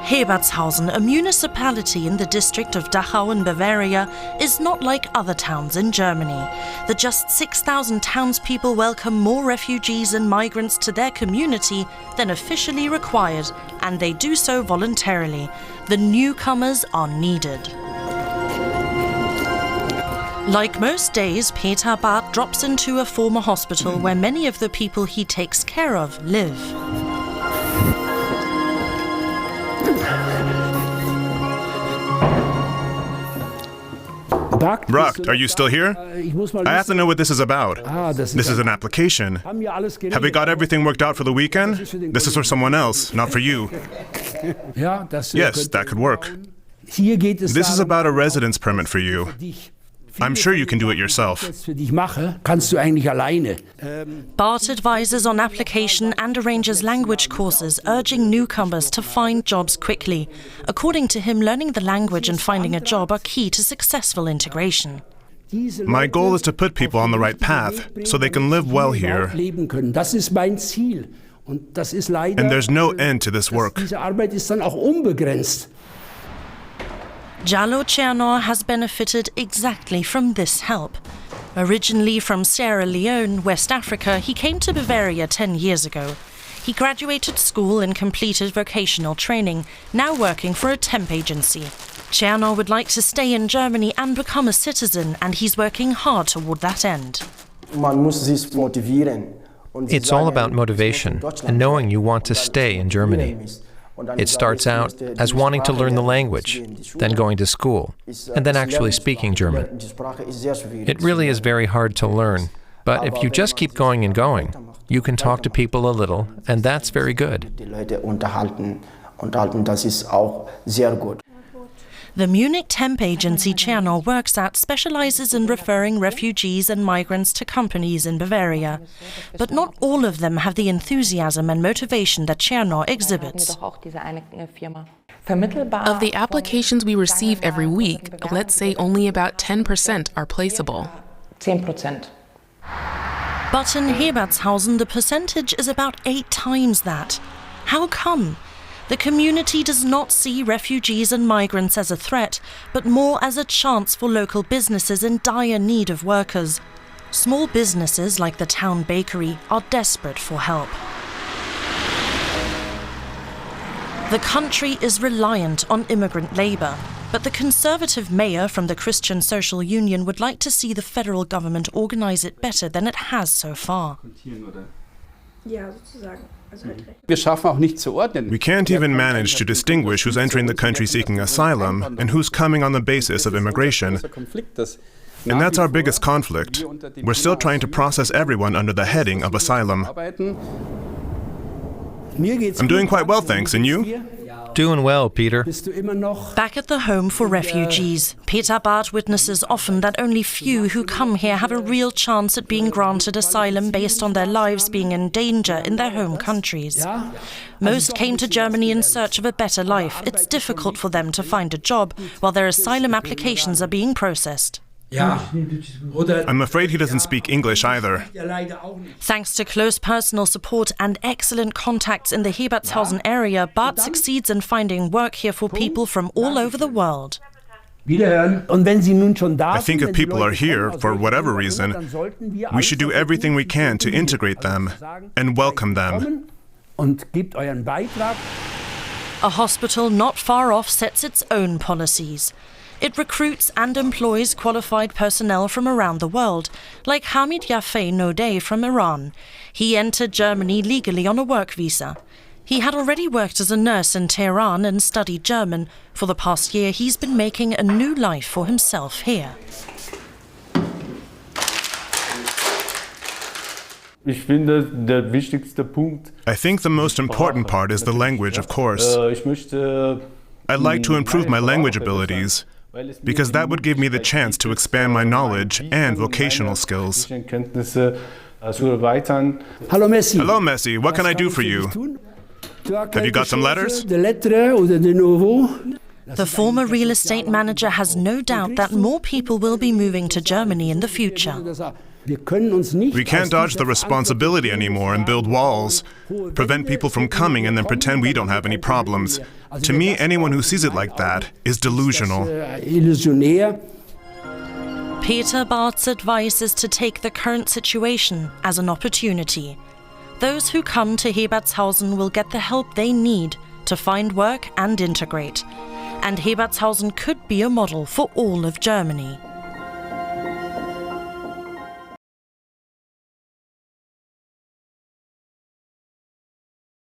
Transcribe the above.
Hebertshausen, a municipality in the district of Dachau in Bavaria, is not like other towns in Germany. The just 6,000 townspeople welcome more refugees and migrants to their community than officially required, and they do so voluntarily. The newcomers are needed. Like most days, Peter Barth drops into a former hospital where many of the people he takes care of live. Bracht, are you still here? I have to know what this is about. This is an application. Have we got everything worked out for the weekend? This is for someone else, not for you. Yes, that could work. This is about a residence permit for you. I'm sure you can do it yourself. Barth advises on application and arranges language courses, urging newcomers to find jobs quickly. According to him, learning the language and finding a job are key to successful integration. My goal is to put people on the right path so they can live well here. And there's no end to this work. Jallo Chernor has benefited exactly from this help. Originally from Sierra Leone, West Africa, he came to Bavaria 10 years ago. He graduated school and completed vocational training, now working for a temp agency. Chernor would like to stay in Germany and become a citizen, and he's working hard toward that end. It's all about motivation and knowing you want to stay in Germany. It starts out as wanting to learn the language, then going to school, and then actually speaking German. It really is very hard to learn, but if you just keep going and going, you can talk to people a little, and that's very good. The Munich temp agency Chernor works at specializes in referring refugees and migrants to companies in Bavaria. But not all of them have the enthusiasm and motivation that Chernor exhibits. Of the applications we receive every week, let's say only about 10% are placeable. 10%. But in Hebertshausen, the percentage is about 8 times that. How come? The community does not see refugees and migrants as a threat, but more as a chance for local businesses in dire need of workers. Small businesses like the town bakery are desperate for help. The country is reliant on immigrant labor, but the conservative mayor from the Christian Social Union would like to see the federal government organize it better than it has so far. We can't even manage to distinguish who's entering the country seeking asylum and who's coming on the basis of immigration. And that's our biggest conflict. We're still trying to process everyone under the heading of asylum. I'm doing quite well, thanks. And you? Doing well, Peter. Back at the home for refugees, Peter Barth witnesses often that only few who come here have a real chance at being granted asylum based on their lives being in danger in their home countries. Most came to Germany in search of a better life. It's difficult for them to find a job while their asylum applications are being processed. I'm afraid he doesn't speak English either. Thanks to close personal support and excellent contacts in the Hebertshausen area, Barth succeeds in finding work here for people from all over the world. I think if people are here, for whatever reason, we should do everything we can to integrate them and welcome them. A hospital not far off sets its own policies. It recruits and employs qualified personnel from around the world, like Hamid Yafei Nodeh from Iran. He entered Germany legally on a work visa. He had already worked as a nurse in Tehran and studied German. For the past year, he's been making a new life for himself here. I think the most important part is the language, of course. I'd like to improve my language abilities, because that would give me the chance to expand my knowledge and vocational skills. Hello, Messi. What can I do for you? Have you got some letters? The former real estate manager has no doubt that more people will be moving to Germany in the future. We can't dodge the responsibility anymore and build walls, prevent people from coming and then pretend we don't have any problems. To me, anyone who sees it like that is delusional. Peter Barth's advice is to take the current situation as an opportunity. Those who come to Hebertshausen will get the help they need to find work and integrate. And Hebertshausen could be a model for all of Germany.